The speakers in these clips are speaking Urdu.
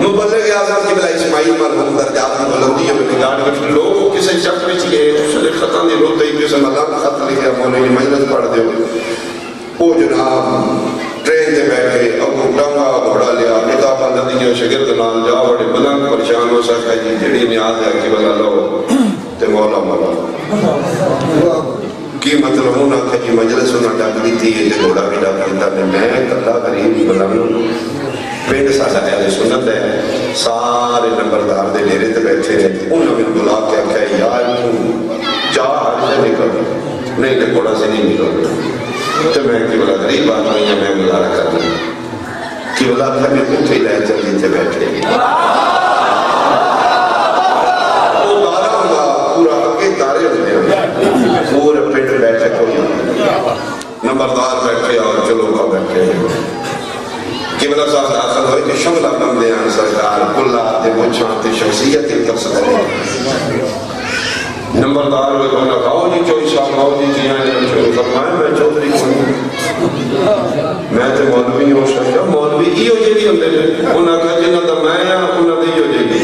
مبلغ اعظم قبلہ اسماعیل مرحوم درجات کی بلندی میں نگاہ کر لوگ کسی شخص میں چیئے دوسرے خطاں دی روتے ہی قسم اللہ خط لکھا مولی مجلس پڑھ دے وہ جناب ٹرین دے بیٹھے ابو ڈنگا گھوڑا لیا کتاب اندر شگرد نال جا بڑے بلند پریشان ہو سکتا ہے جیڑی نیاز ہے کہ بلا لو تے مولا مولا کی مطلب ہونا کہ جی مجلس ہونا ڈاک دی تھی یہ گھوڑا بھی ڈاک دیتا میں کتا قریب بلند پینڈ سالا اہل سنت ہے سارے نمبردار دے ڈیرے تے بیٹھے ہیں انہوں نے بلا کے کہا یار جا ہر سے نکل نہیں تے گھوڑا سے نہیں نکل تو میں کہ بلا غریب آدمی ہے میں گزارا کر لوں کہ بلا تھا میں کچھ ہی لائے جلدی سے بیٹھے وہ دارہ ہوگا پورا آگے دارے ہوتے ہیں پورے پیٹ بیٹھے کوئی نمبردار بیٹھے اور چلو کا بیٹھے قبلہ صاحب داخل ہوئے کہ شملہ بندیاں سرکار کلات مچھانت شخصیت تصدر نمبردار ہوئے کہنا کھاؤ جی چوئی صاحب کھاؤ جی جی آئے چوئی فرمائے میں چودری کھاؤں میں تے مولوی ہوں شکا مولوی ہی ہو جے گی ہم دے انہاں کہا جنہ دا میں یا انہاں دے ہی ہو جے گی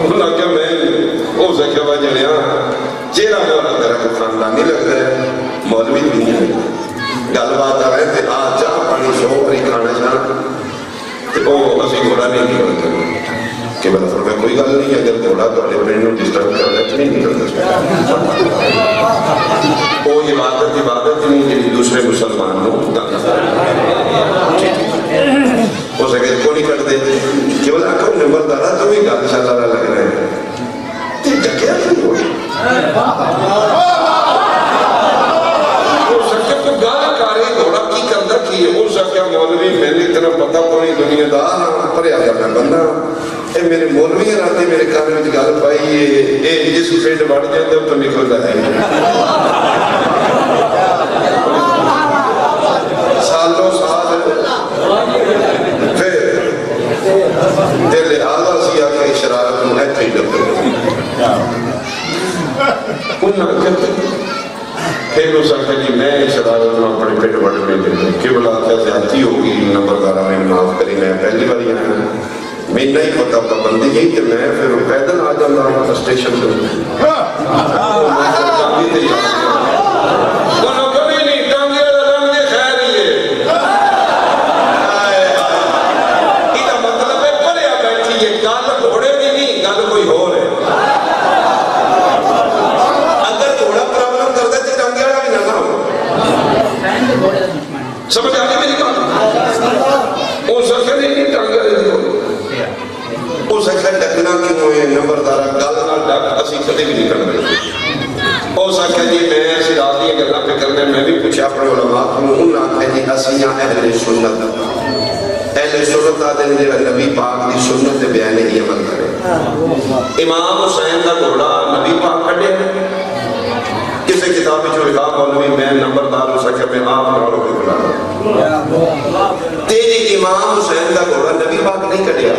انہاں کہا میں او زکیہ وجہ چیرہ مولا تیرا کو خاندانی لگ رہے مولوی بھی نہیں گل بات آ رہے تھے آج جا پانی شوپری کھانا جانا او اسی گھوڑا نہیں نکلتے کہ بلا فرمائے کوئی گل نہیں اگر گھوڑا تو اپنے پرینوں ڈسٹرب کر رہے تو نہیں نکلتے او عبادت نہیں جنہی دوسرے مسلمان ہوں ہو سکے کو نہیں کرتے کہ بلا کب نمبردارہ تو بھی گل شاء اللہ لگ رہے ہیں تے ڈکیا نہیں ہوئی وہ سکے تو گالا کارے گھوڑا کی کردہ کی ہے وہ سکے مولوی میں نے اتنا پتہ پڑی دنیا دار پر آیا میں بندہ اے میرے مولوی راتے میرے کارے میں گال پائی اے جس پیٹ بڑھ جائے تب تو نکل جائے سالوں سال پھر دل آلہ سیا کہ اشارت میں ایتھے ہی ڈبتے انہاں کہتے پھر اس آکھا جی میں اشارت میں اپنے پیٹ بڑھ میں دیتے قبلہ کیا زیادتی ہوگی نمبردارہ میں معاف کری میں پہلی بار یہ ہے میں نہیں پتا پابندی گئی کہ میں پھر پیدل آ جانا ہوں اسٹیشن سے سمجھ آگے میری کام او سکھے نہیں ٹانگا او سکھے ڈکنا کیوں ہوئے نمبردارہ گالنا ڈک اسی کدے بھی نہیں کر رہے او سکھے جی میں ایسی راضی اگر نہ پہ کرنے میں بھی پوچھا اپنے علماء ہوں انہاں کہے جی اسیاں اہل سنت آدھے نبی پاک دی سنت بیانے ہی عمل کرے امام حسین دا گھوڑا نبی پاک کٹے کسی کتابی جو لکھا مولوی میں نمبردار ہو سکے میں آپ نالوں کے بلا تیری امام حسین کا گھوڑا نبی پاک نہیں کٹیا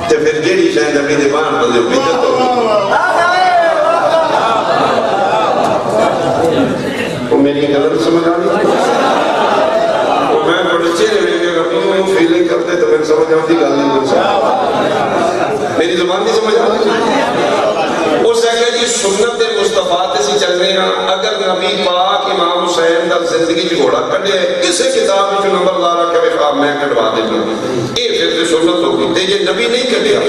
تے پھر جیڑی شاید نبی دے بان تو دے بدت ہو وہ میری غلط سمجھ آنی وہ میں بڑے چہرے میں کہ اپنی فیلنگ کرتے تو میں سمجھ آتی گل نہیں بول سکتا میری زبان نہیں سمجھ آتی اس ہے کہ سنت مصطفیٰ سے چل رہے ہیں اگر نبی پاک امام حسین در زندگی جو گھوڑا کٹے کسے کتاب جو نمبر دارہ کہ خواب میں کٹوا دے گا اے پھر سنت ہوگی تے یہ نبی نہیں کٹیا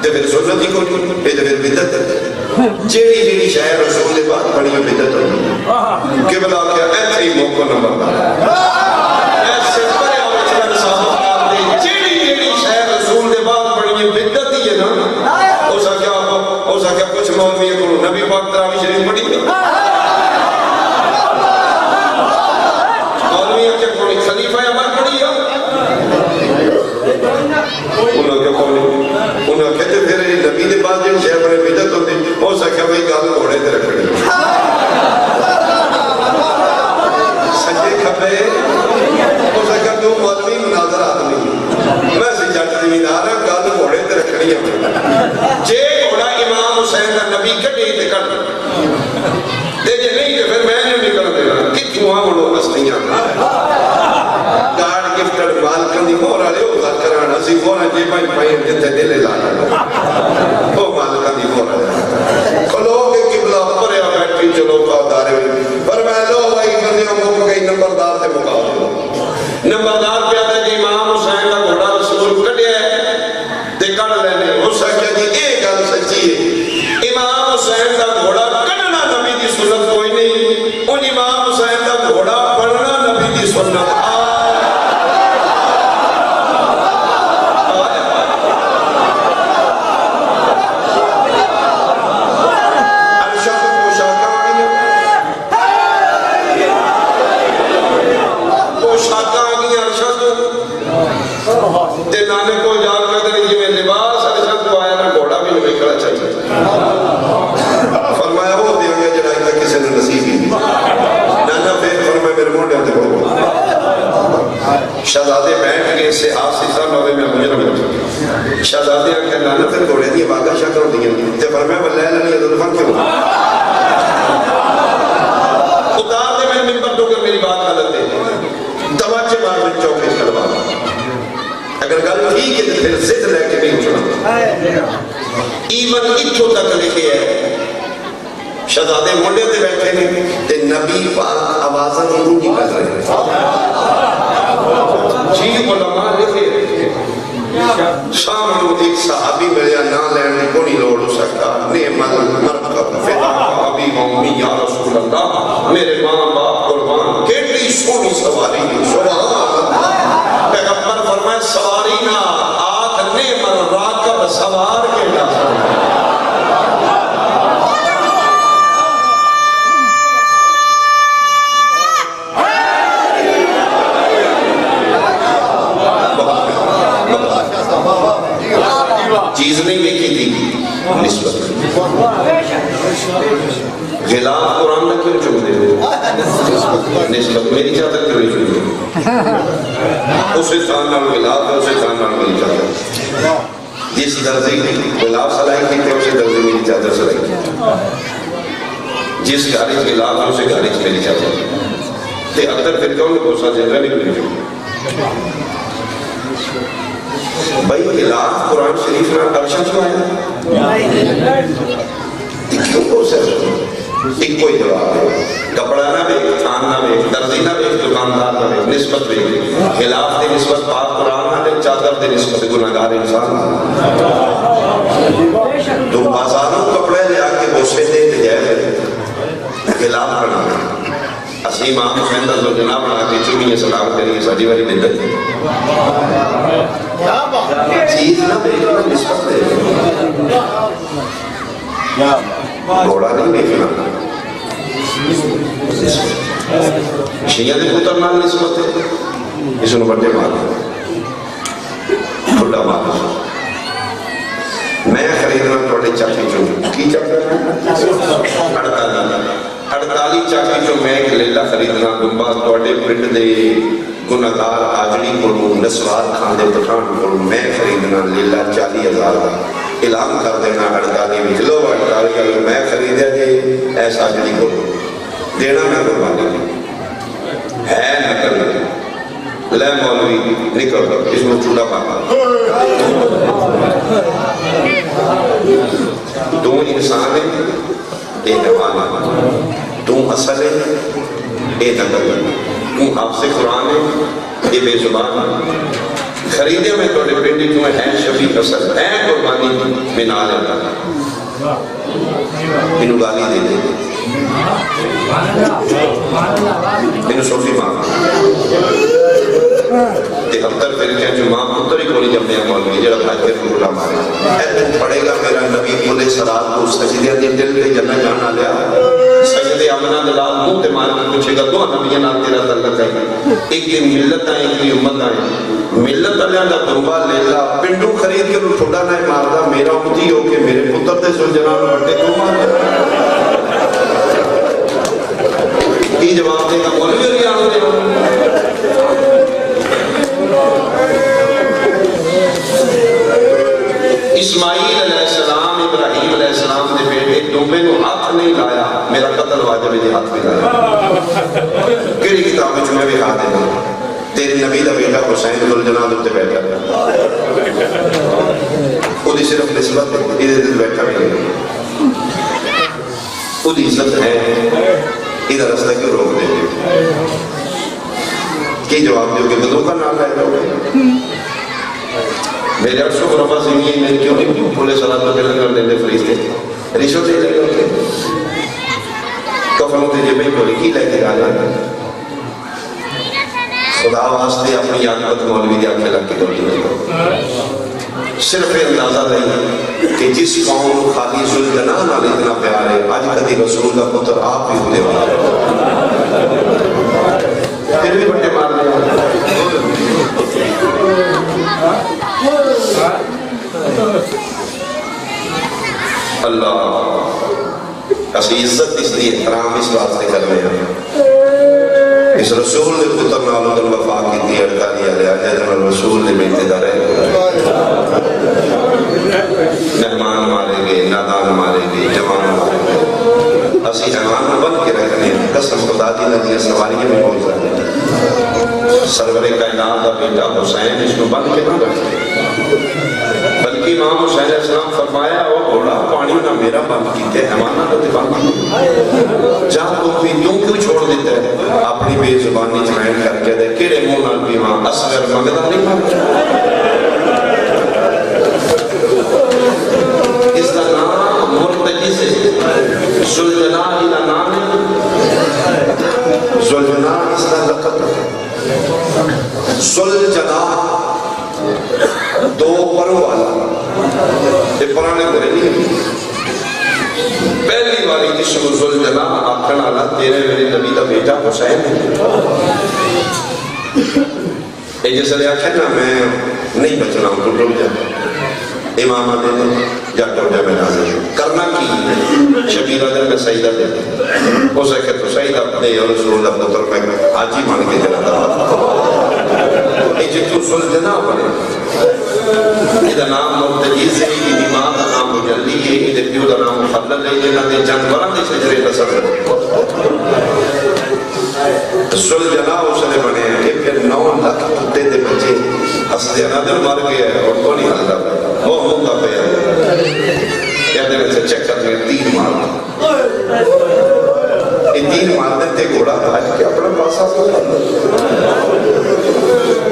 تے پھر سنت ہی کوئی تے پھر بدت جیڑی شاید رسول دے بات پڑھی میں بدت ہوگی کہ بلا کیا ایتھے ہی موقع نمبر دارہ ایسے پرے آوچنا صاحب آتے جیڑی شاید رسول دے بات پڑھی میں بدت ہی ہے نا ہو سکیا کچھ مولوی کو نبی پاک تراوی شریف پڑھی گئی مولوی کے کوئی خلیفہ عمر پڑھی ہے انہوں کہتے پھر نبی دے بعد جن شہر بڑے بدت ہوتے ہو سکیا بھئی گال گھوڑے تے رکھڑے سجے کھپے ہو سکیا تو مولوی مناظر آدمی میں سے جٹ زمیندار ہے گال گھوڑے تے رکھڑی ہے جے گھوڑا امام حسین کا نبی کٹی تے کٹ نے جیبا ہی پائیں جتے دلے لایا وہ مالکہ دی ہو رہا ہے کھلو کے قبلہ پریا بیٹھی چلو کا دارے پر میں لو بھائی بندیوں موقع گئی نمبردار سے مقابل نمبردار پہ آتا جی امام حسین کا گھوڑا رسول کٹیا ہے تے کڑ لینے ہو سکتا جی ایک گل سچی ہے امام حسین کا گھوڑا کڑنا نبی دی سنت کوئی نہیں ان امام حسین کا گھوڑا پڑھنا نبی دی سنت نانے کو یاد کر دیں جی میں لباس ارشد کو آیا نا گھوڑا بھی نہیں کھڑا چاہیے فرمایا وہ دے گیا جڑائی تک کسی نے نصیب ہی نانا پھر فرمایا میرے مونڈے آتے ہو شہزادے بیٹھ گئے سے آسیسہ نوے میں مجھے نہ شہزادے آنکھیں نانا پھر گھوڑے دی واقع شکر ہوتی ہیں تے فرمایا واللہ لنی عدالفان کیوں اتار دے میں ممبر دو کر میری بات غلط ہے دواچے بار میں چوکے کروا اگر گل ٹھیک ہے تو پھر زد لے کے نہیں اٹھنا ایون اتھو تک لکھے ہے شہزادے منڈے تے بیٹھے نے تے نبی پاک آوازن ہوں نہیں کر رہے جی علماء لکھے سامنو ایک صحابی ملیا نہ لینے کو نہیں لوڑ سکتا نعمل مرکب فدا ابی امی یا رسول اللہ میرے ماں باپ قربان کیٹلی سونی سواری سبحان اللہ پیغمبر فرمائے سواری نہ آنکھ نعمل راکب سوار کے نہ چیز نہیں دیکھی تھی نسبت غلاف قرآن نہ کیوں چک دے نسبت میری چادر کیوں نہیں چک دے اسے چاندان غلاف ہے اسے چاندان میری چادر جس درزی غلاف سلائی کی تھی اسے درزی میری چادر سلائی کی جس گاریج غلاف ہے اسے گاریج میری چادر تے اندر پھر کون نے بوسا جنگا نہیں ملی جو بھائی غلاف قرآن شریف میں ارشد کو آیا کیوں بوسا ایک کوئی جواب ہے کپڑا نہ بے تھان نہ بے درزی نہ بے دکاندار نہ بے نسبت بے خلاف دے نسبت پاک قرآن نہ بے چادر دے نسبت گناہگار انسان تو بازاروں کپڑے لے آکے بوسے دے جائے خلاف بنا اسی امام حسین دا زوجنا بنا کے چونی سلام کریے ساڑی والی بدت چیز نہ بے نسبت دے گھوڑا نہیں دیکھنا شیعہ دے پتر نال نسبت ہے اس نے بڑے مار کھلا مار میں خریدنا توڑے چاکی چون کی چاکی 48 چاکی چون میں ایک لیلہ خریدنا گنبا توڑے پرنٹ دے گناہگار آجڑی کھولوں نسوار کھاندے پٹھان کھولوں میں خریدنا لیلہ 40,000 اعلان کر دینا 48 میں چلو 48 کا میں خریدیا جی ایسا آجڑی کھولوں دینا میں قربانی ہے نکل لے مولوی نکل اس میں چوڑا پاپا تو انسان ہے اے نوانا تو اصل ہے اے نقل تو حافظ قرآن ہے اے بے زبان خریدے میں توڑے پنڈی تو ہے شفیق اصل ہے قربانی بنا لیتا انہوں گالی دے دے انہوں صوفی ماں تہتر فرقے جو ماں پتر ہی کوئی جب نیا مولوی جڑا بھائی کے پھولا مارے اے پڑے گا میرا نبی علیہ السلام کو سجدے دے دل کے جنہ جانا لیا سجدے امنہ دلال منہ تے مار کے پوچھے گا دو نبیاں نال تیرا تعلق ہے ایک دن ملت آئے ایک دن امت آئے ملت علیہ دا دنبا لے لا پنڈو خرید کے رو ٹھوڑا نہ ماردا میرا امتی ہو کے میرے پتر تے سن جناب بڑے تو مار کی جواب دے گا مولوی علی آنو دے اسماعیل علیہ السلام ابراہیم علیہ السلام نے بیٹے دوبے نو ہاتھ نہیں لایا میرا قتل واجب ہے ہاتھ میں لایا کیڑی کتاب میں بھی ہاتھ دینا تیرے نبی دا بیٹا حسین ذوالجلال تے بیٹھا وہ صرف نسبت ادھر بیٹھا بھی نہیں وہ عزت ہے ادھر رستہ کیوں روک دے کی جواب دیو کہ بدوں کا نام لائے جاؤ میرے عرصوں کو رفع زمین میں کیوں نہیں پولے صلاة و تلنگر دیندے فریستے رشوت دے لگے ہوتے کفنوں دے جے بھئی بولی کی لے کے آجا خدا واسطے اپنی عاقبت مولوی دی آنکھیں لگ کے دوڑی نہیں صرف اندازہ نہیں کہ جس قوم خالی ذوالجلال علی اتنا پیار ہے آج کدی رسول کا پتر آپ ہی ہونے والا پھر بھی بڑے مار لیں اللہ اسی عزت اس لیے احترام اس واسطے کر رہے ہیں اس رسول نے پتر نالوں در وفا کی تھی اڑکالی علیہ جیدن رسول نے بیتے دار ہے مہمان مارے گے نادان مارے گے جوان مارے گے اسی ایمان بن کے رکھنے قسم خدا دی لگی سواریے میں پہنچ رہے ہیں سرور کائنات دا بیٹا حسین اس کو بن کے نہ رکھے بلکہ امام حسین علیہ السلام فرمایا وہ گھوڑا پانی نہ میرا بند کیتے ایمانہ تو بند جہاں تم بھی تم کیوں چھوڑ دیتے ہیں اپنی بے زبانی جمعین کر کے دے کیڑے مونا پیوان اصغر مگدہ نہیں مانتا اس کا نام مرتجی سے ذوالجلال کا نام ہے ذوالجلال اس کا لقب ہے ذوالجلال دو پروں والا یہ پرانے بڑے نہیں پہلی والی جس کو ذوالجلال آکھن والا تیرے میرے نبی دا بیٹا حسین ہے یہ جس لئے آکھن نا میں نہیں بچنا ہوں تو ڈر جائے امام آدھے جا کر جا میں نازل کرنا کی شبیرہ دل میں سیدہ دے ہو سکے تو سیدہ دے اور رسول اللہ پتر میں آجی مان کے جنہ دا یہ جتو ذوالجلال بنے یہ نام مرتجیز ہے یہ ماں کا نام مجلی ہے یہ دیو کا نام مفضل ہے یہ نہ دے جانوران دے شجرے بسر ہے ذوالجلال اس نے بنے ہیں کہ پھر 9 لاکھ کتے دے بچے حسد انادر مار گیا ہے اور کونی حالدہ وہ ہوگا پہ ہے یا دے سے چیک کر لیں 3 مار یہ 3 مار دیتے گھوڑا آج کے اپنا پاسا سو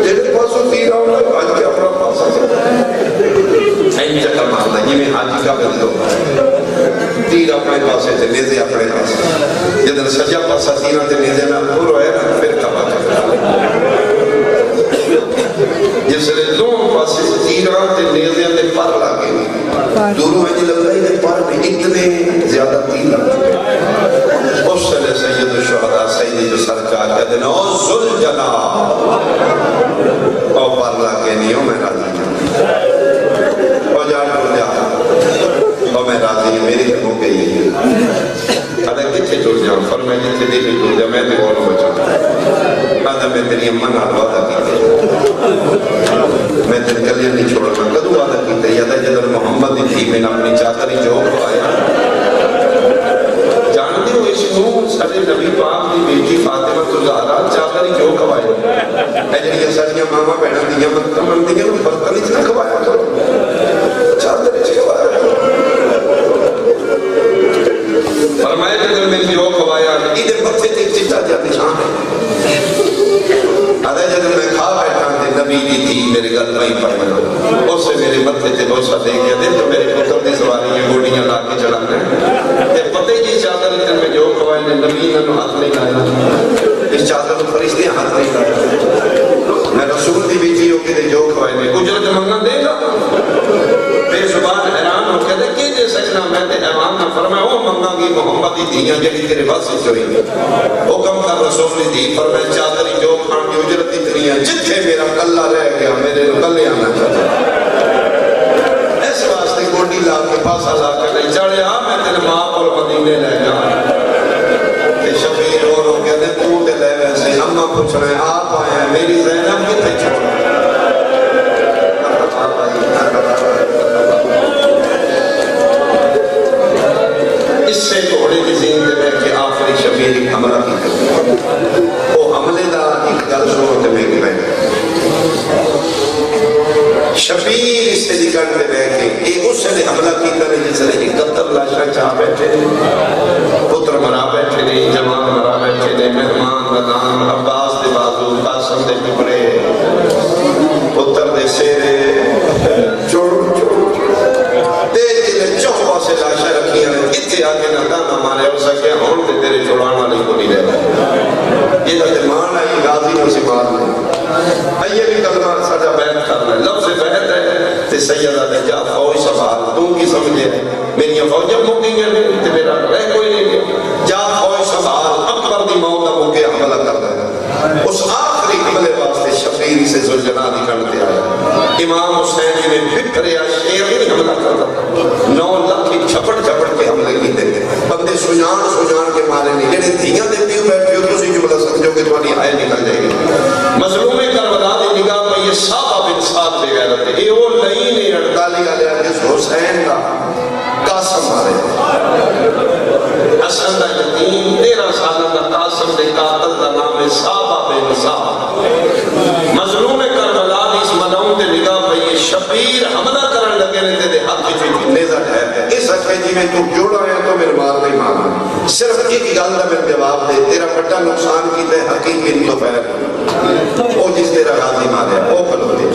تیرے پاسوں 3 آؤں آج کے اپنا پاسا سو این چکر مارتا یہ میں حاجی کا بدل دو 3 اپنے پاسے تھے نیزے اپنے پاسے جدن سجا پاسا 3 تے نیزے میں پورو ہے نا پھر کبا چکر جس لئے 2 پاسے 3 تے نیزے تے پر لگے دوروں میں جی لگ رہی ہے پر میں اتنے زیادہ 3 لگ چکے اس لئے سید الشہداء سیدی جو سرکار کہتے ہیں او ذوالجلال او پر لگے نہیں ہو میں راضی ہوں او جا کر جا او میں راضی ہوں میری ہو گئی ہے ادھا کچھے جڑ جاؤں فرمائی جتنے دے بھی جڑ جاؤں میں تے اور بچاؤں ادھا میں تیری امن آل وعدہ کیتے میں تیری کلیاں نہیں چھوڑنا کدو وعدہ کیتے یادہ جدر محمد تھی میں نے اپنی چاکری جوک پایا جانتے ہو اس کو سارے نبی پاک دی بیٹی فاطمہ الزہرا چاکری جوک پایا ایجنی ساریاں ماما بہنا دیا من دیا برتن اتنا کھوایا تو چاکری چھوایا فرمائے جدر میں جوک پایا ادھر بچے تیک چٹا جا نشان ہے آدھے جدر میں کھا بیٹھا تھے نبی دی تھی میرے گھر نہیں پڑھنا اس سے میرے متھے تھے بہت سا دے گیا دے تو میرے پتر دی سواری یہ گوڑیاں لا کے چڑھا گئے تے پتہ جی چادر اتن میں جو کھوائے نے نبی نے ہاتھ نہیں لایا اس چادر میں فرشتے ہاتھ نہیں لایا میں رسول دی بیٹی ہو کے جو کھوائے نے اجرت منگا دے گا بے زبان حیران ہو کہتے کہ جے سجنا میں تے ایمان نہ فرمائے وہ منگا گی محمد دی دیاں جڑی تیرے بات سے چوئی حکم کر رسول دی فرمائے چادری جو کھان کی اجرت اتنی ہے جتھے میرا کلہ رہ گیا میرے کلے آنا چاہتا اس واسطے گوڑی لا کے پاسا لا کے نہیں چڑھے میں تیرے ماں اور مدینے لے جا کہ شبیر اور ہو کہتے تو تے لے ویسے اممہ پوچھ رہے ہیں آپ آئے ہیں میری زینب کتے چھوڑا اس سے گھوڑے کی زندگی میں کہ آخری شبیر ایک حملہ کی کرتے وہ حملے دا ایک گل سنو تے میری بہن شبیر اس سے نکل میں بیٹھے یہ اس نے حملہ کی کرے جس نے 71 لاشاں چاہ بیٹھے پتر مرا بیٹھے نے جوان مرا بیٹھے نے مہمان ندان عباس دے بازو قاسم دے ٹکڑے پتر دے سیرے چوڑ تے جنہیں چوہا سے لاشاں رکھی ہیں اتھے آگے نہ دانا مارے ہو سکے ہون تے تیرے چھوڑانا نہیں کو نہیں رہا یہ تو مان آئی غازی نو سی مار لیں آئیے بھی کلمہ سجا بیعت کرنا ہے لفظ بیعت ہے تے سیدہ دے جا فوج سوال تو کی سمجھے میری فوج جب موقعی گئے تے میرا رہ کوئی نہیں جا فوج سوال اکبر دی موت موقع حملہ کرنا ہے اس آخری حملے واسطے شفیر سے زلجنا نکلتے آیا امام حسین نے بکھریا شیر نہیں حملہ کرتا 9 لاکھ چھپڑ چھپڑ کے حملے کی دیتے بندے سجان کے مارے نہیں جنہیں دھیاں دیتی ہو بیٹھے ہو تو اسی جملہ سمجھو کہ تمہاری آئے نکل جائے گی مظلوم کربلا دی نگاہ میں یہ صحابہ بن سعد بے غیرت ہے یہ وہ نہیں نہیں 48 علیہ جس حسین کا قاسم مارے حسن دا یتیم 13 سالہ دا قاسم دے قاتل دا نام ہے صحابہ بن سعد مظلوم کربلا دی اس ملعون دے نگاہ میں یہ شبیر حملہ کرن لگے رہتے دے ہاتھ کی نیزہ ہے اس حقے جی میں تو جوڑا ہے تو میرے مار نہیں مارنا صرف ایک گل دا میں جواب دے تیرا بڑا نقصان کی تے حقیقی تو پہر او جس تیرا غازی مارے او کھلوتے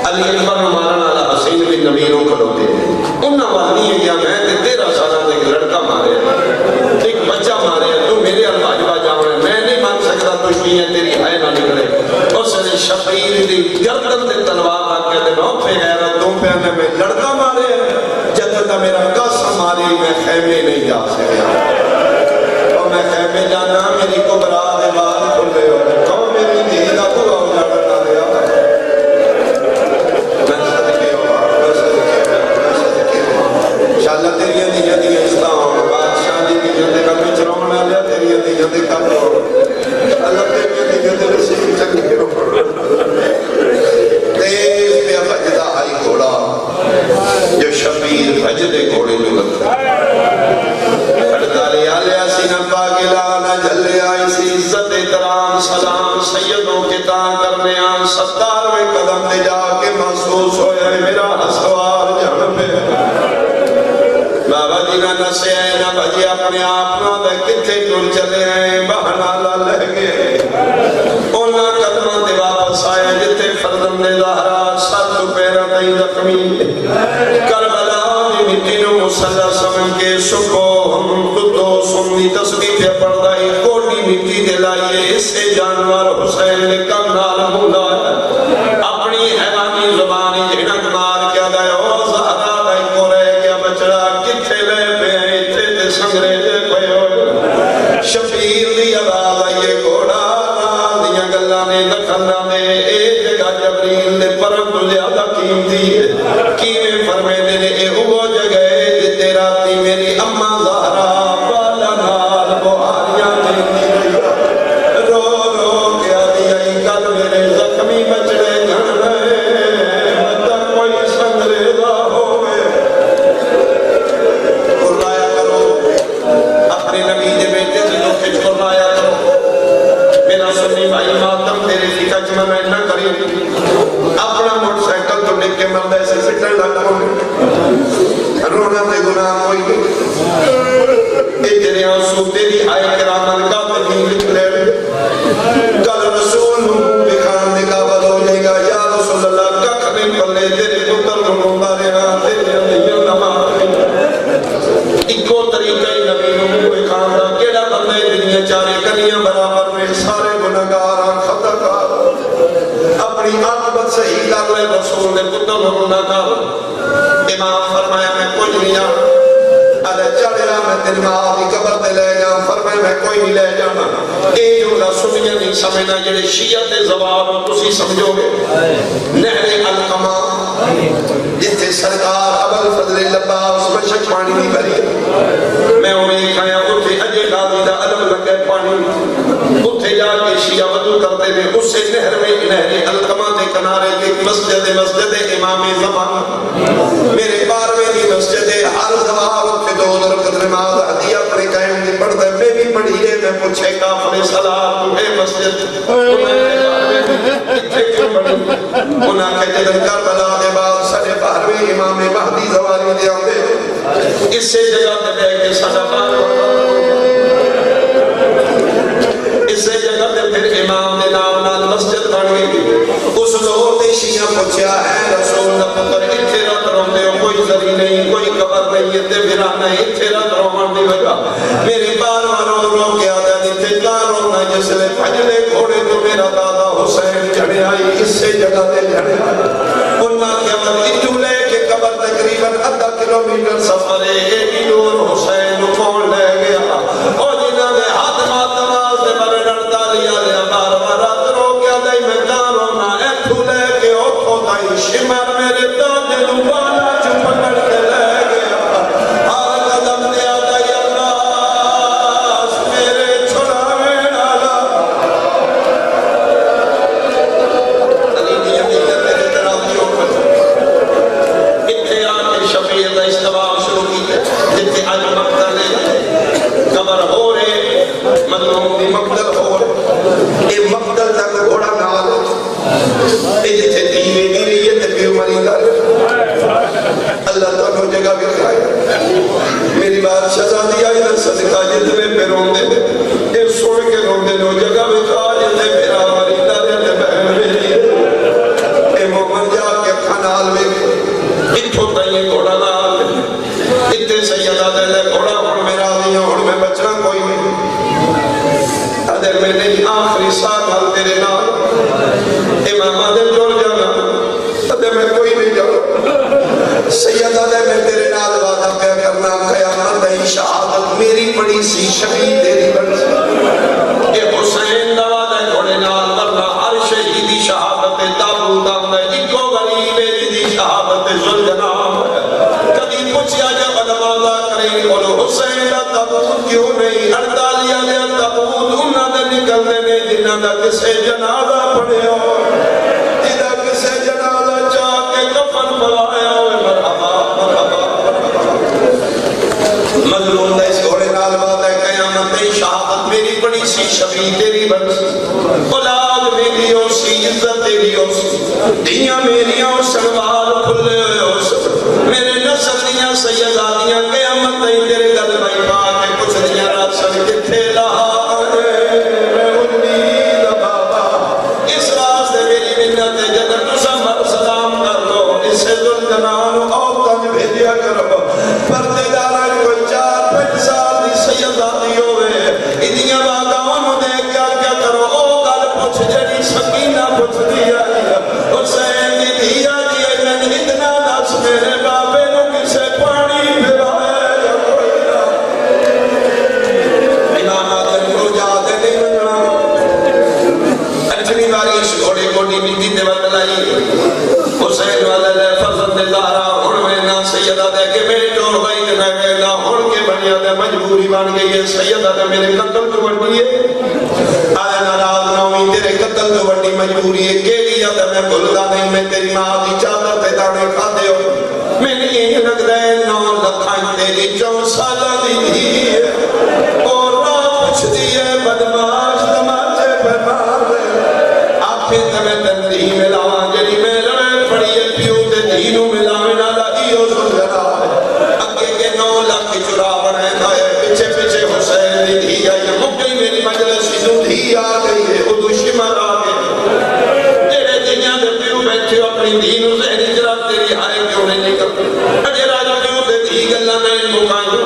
علی اکبر مارن والا حسین بن نبیر او کھلوتے انہاں والی ہے کیا میں تے 13 سالہ دے ایک لڑکا مارے ایک بچہ مارے تو میرے الواجبہ جاؤں میں نہیں مان سکتا تو شیئے تیری آئے نہ نکلے اس نے شفیر دی گردن تے تلوار رکھ کے دے نو پہ غیرت دو پہنے میں لڑکا مارے جدتا میرا قاسم ماری میں خیمے نہیں جا سکیا اور میں خیمے جانا میری کبرا دے بات کھلے ہو تو میری دیدہ کو آؤ جانا دیا میں صدقے ہوا انشاءاللہ تیریاں دیاں دیاں اسلام بادشاہ دی دیاں دے کر میں چرونا لیا تیریاں دیاں دے کر اللہ تیریاں دیاں دے رسیم چکے ہو تیز پہ بجدہ آئی گھوڑا جو شبیر بجدے گھوڑے جو لگتا اڑتالی آلیا سینہ پاگلانا جلے آئی سی عزت احترام سلام سیدوں کے تاں کرنے آن 70ویں قدم دے جا کے محسوس ہویا ہے میرا حسوار جہاں پہ بابا دینا نسے ہیں نہ بجی اپنے آپنا دے کتھے جڑ چلے ہیں بہنا لا لگے اونا قدمہ دے واپس آئے جتے فردم دے ظاہرہ ساتھ پیرہ تئی زخمی کربلا دی مٹی نو مسلح سمجھ کے سکو ہم خودو سنی تسبیح پہ پردائی کوٹی مٹی دے لائیے اس سے جانور حسین نے کم نال مولا اپنی حیوانی زبانی جھنک مار کیا دائے او زہرہ دائی کو رہے کیا بچڑا کتھے لے پہ ہیں اتھے دے سنگرے دے پہ ہو شفیر دی آواز آئیے گھوڑا دیاں گلہ نے دکھنا نے ایک جگہ جبریل نے پرم تو زیادہ قیمتی ہے کیویں فرمے نے اے وہ جگہ ہے تیرا تی میری اماں زہرا بالا نال بہاریاں دیتی رو رو کیا دیا ہی کل میرے زخمی بچڑے گھن رہے مطلب کوئی سنگریزہ ہوئے قرآیا کرو اپنے نبی دے بیٹے سے تو کچھ قرآیا کرو میرا سنی بھائی ماتم تیرے فکر جمع میں نہ کری اپنا موٹر سائیکل تو لکھ کے مردہ سے سٹر لگا رونا تے گناہ ہوئی اے تیرے آنسو تیری آئے کرامن کا تنہی لکھ لے کل رسول بکھان نکابل ہو جائے گا یا رسول اللہ ککھ نہیں پلے تیرے پتر نمو بارے ہاں تیرے اندیوں نماز ایکو طریقہ ہی نبی نمو بکھان دا کیڑا بندے دنیا چارے کنیاں برابر میں سارے گناہگار خطا کار اپنی عاقبت صحیح کر لے رسول نے پتر نمو نہ کر امام فرمایا میں کچھ نہیں جانا ارے چڑھے رہا میں تیری ماں بھی قبر تے لے جاؤں فرمایا میں کوئی نہیں لے جانا اے جملہ سنیاں نہیں سمجھنا جڑے شیعت زواب تسی سمجھو گے نہر القما جتھے سرکار ابل فضل لباس مشک پانی نہیں بھری میں انہیں کھایا اتھے اجے غازی دا علم لگے پانی اتھے جا کے شیعہ وضو کرتے ہیں اس سے نہر میں نہر القما دے کنارے کے مسجد امام زمان میرے بارویں دی مسجد ہر زمان اتھے 2 رکعت نماز عدیہ پر قائم دی پڑھتا ہے میں بھی پڑھی ہے میں پوچھے کافر صلاح تمہیں مسجد انہاں کہ جدن کربلا دے بعد سڑے 12ویں امام مہدی زواری دے آتے اس سے جگہ دے بے کے سڑا اس سے جگہ دے پھر امام دے نام نال مسجد بن گئی اس لوگ دے شیعہ پوچھا ہے رسول دا پتر اتھے رات روندے ہو کوئی ذری نہیں کوئی قبر نہیں اتھے پھرا نہیں اتھے رات رومن دی وجہ میری بار رو رو کے آدھا اتھے کہاں رونا جس لے پھجلے گھوڑے تو میرا دادا حسین جڑے آئی اس سے جگہ دے جڑے آئی انہاں کیا مدی تو لے کے قبر تقریباً 1/2 کلومیٹر سفر ہے ایک نور حسین کون لے گیا اور جنہاں دے ہاتھ ماتماز دے بڑے ڈرتا لیا لیا بار بار رو کیا دائی میں کہاں رونا اے تو لے کے اوٹھو دائی شمر میرے دادے لبانا چپکڑ کے لے گیا ہر قدم دیا دائی اللہ میرے چھڑا میں ڈالا علی دیا دیا تیرے ترابیوں پر اتھے آکے شفیع دا استواء شروع کی جتھے آج مقتل قبر ہو رہے مظلوم دی مقتل ہو رہے اے مقتل تک گھوڑا نال اے جتھے دیوے دی رہی ہے تکیو مری دار اللہ تعالیٰ جگہ بھی کھایا میری بات شہزادی آئی در صدقہ جتنے پہ روندے دے اے سوڑ کے روندے دو جگہ بھی کھا جتنے پھرا مری دار جتنے بہن میری اے محمد جا کے کھنال میں اتھو تائیں گھوڑا نال اتنے سیدہ دے لے گھوڑا ہون میرا دیا ہون میں بچنا کوئی نہیں ادھر میں نہیں آخری ساتھ حال تیرے نال امام آدھر جوڑ جانا ادھر میں کوئی نہیں جانا سیدہ دے میں تیرے نال وعدہ پہ کرنا قیامت ہے شہادت میری پڑی سی شہید تیری بڑی سی اے حسین دا وعدہ گھوڑے نال ورنہ ہر شہیدی شہادت تابوت آمدہ ایکو غریب جدی شہادت ذوالجناب کبھی پوچھیا جب علماء دا کریں بولو حسین دا تابوت کیوں نہیں 48 دے تابوت انہاں دے نکلنے نے جنہاں دا کسے جنازہ پڑھے ہو جنہاں کسے جنازہ چاہ کے کفن پڑھایا ہوئے مرحبا مرحبا مظلوم دا اس گھوڑے نال بات ہے قیامت ہے شہادت میری بڑی سی شفیع تیری بڑی سی اولاد میری ہو سی عزت تیری ہو سی دیاں میری ہو سنوال کھلے ہوئے ہو سی میرے نسل دیاں سیدادیاں قیامت ہے تیرے گل بھائی پاک کچھ دیاں رسل کتھے لہا میں امید بابا اس واسطے میری منت ہے جنت سمر سلام کر دو اسے ذوالجلال عورتاں بھیجیا کرو پردے دارا کوئی 4-5 سال دی سیدادی ہوئے ادھیاں باگاؤں دے کیا کیا کرو او گل پوچھ جڑی سکینہ پوچھ دیا حسین دی دیا دیا میں اتنا دس میرے بابے نو کسے پانی پھرایا یا کوئی نہ امام آدم کو جاتے نہیں منجنا اچھنی باری اس گھوڑی گھوڑی بیتی دے وقت لائی حسین والے لے فرزند زہرا ہن میں نہ سیدہ دے کے بیٹو بھائی نہ گئے ہن کے بنیا دے مجبوری بن گئی ہے سیدہ دے میرے قتل تو بڑی ہے آیا ناراض نہ ہوئی تیرے قتل تو بڑی مجبوری ہے کیڑی یاد میں بھولدا نہیں میں تیری ماں دی چادر تے دانے کھادے ہو میں نہیں لگدا ہے 9 لکھاں تیری 4 سالاں دی تھی اور راہ پوچھدی ہے بدماش تماچے پہ مار دے آکھے تے میں تندی ملاواں جڑی میں لڑے پڑی ہے پیو تے دینو ملاویں نالا ایو ذوالجلال اگے کے 9 لاکھ چرا بنے کھائے پیچھے پیچھے حسین دی دھی آئی مکئی میری مجلس جو دھی آ گئی ہے ادو شمر آ گئے جڑے دنیا دے پیو بیٹھے اپنی دینو زہری جرا تیری ہائے کیوں نہیں نکل اجے راجا پیو تے دھی گلا نہیں مکائیں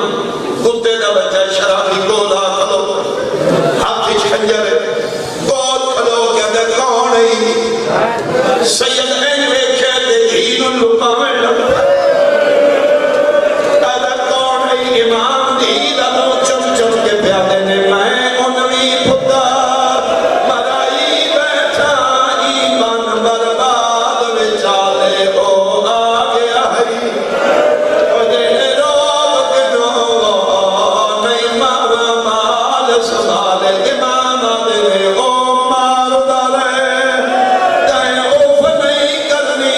کتے دا بچہ شرابی گولا کھلو ہاتھ خنجر گول کھلو کیا دے کون ہے سید این ویکھے تے دھی نو لکاویں لگا کون ہے امام دی لالو چم چم کے پیادے نے میں انوی پتار مرائی بیٹھا ایمان برباد وچالے او آگیا ہے وجہ روب کے نو نہیں مارا مال سنبھالے امام دے او مار دارے دائیں اوف نہیں کرنی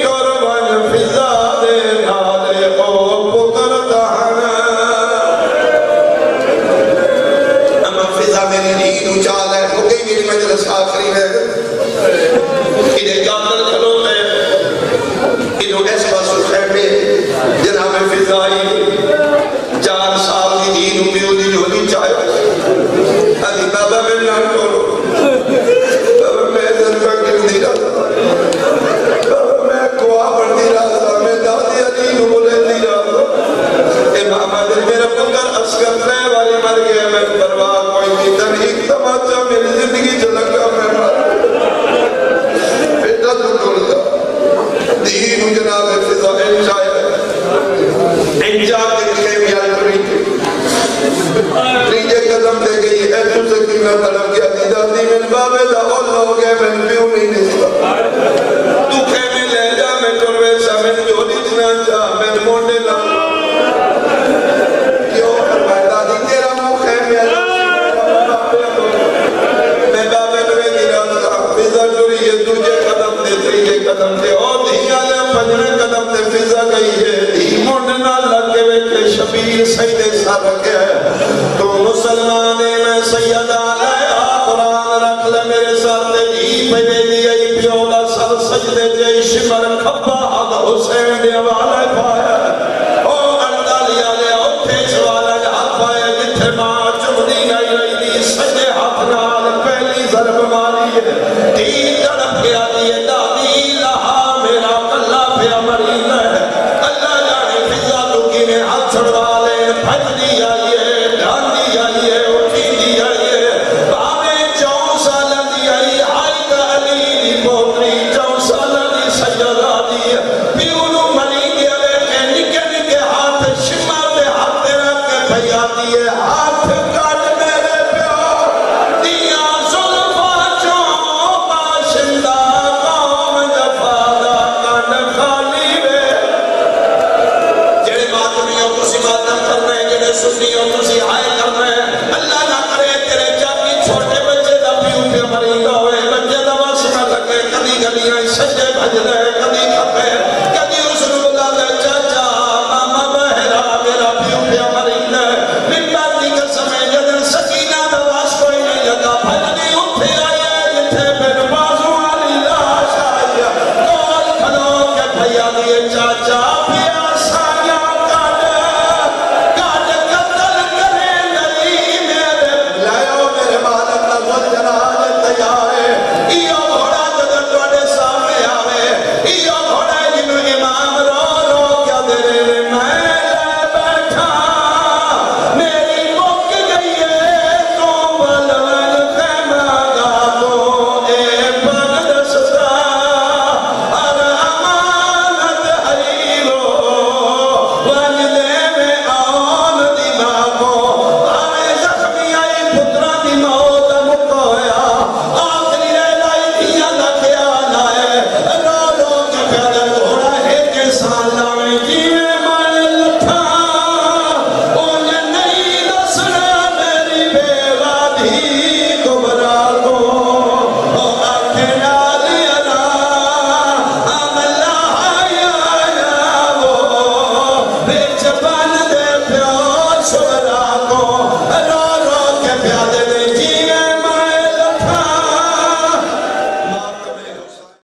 ٹورون فضا دے نالے او پتر دہانا اما فضا میری دین اچال ہے وہ کئی میری مجلس آخری ہے ادھے جاندر کھلو ہے میں نہ کرو میں صدقہ کرتی رہا میں کوا پڑھتی رہا میں دادی علی کو بولتی رہا امام علی میرا پتر اصغر رہے والی مر گیا میں پرواہ کوئی نہیں تن ایک تماچا میری زندگی چلکا میں بیٹا تو کھول جا دین جناب فضا انجا کے خیمیات پڑی تھی تریجے قدم دے گئی اے تو سکینہ طلب کیا دی دادی من بابے دا اللہ ہو گئے من پیوں نہیں نستا تو خیمے لے جا میں ٹروے سا من جوڑی جنا جا من مونڈے لگا کیوں فرمائے دادی تیرا مو خیمے میں بابے نوے دی رہا فضا جوڑی یہ دوجے قدم دے تریجے قدم دے اور دھیاں لے پنجرے قدم دے فضا گئی ہے دھی مونڈنا لگے ویکے شبیر سیدے سار رکھے ہے تو مسلمانے میں سیدہ لیا قرآن رکھ لے میرے ساتھ جی پہنے لیا ہی پیولا سر سجدے جے شمر کھپا حد حسین دے والے پایا او انڈا لیا لے اٹھے سوالا جہاں پایا جتھے ماں چمدی گئی رہی دی سجدے ہاتھ نال پہلی ضرب ماری ہے تین جڑپ گیا دیئے دا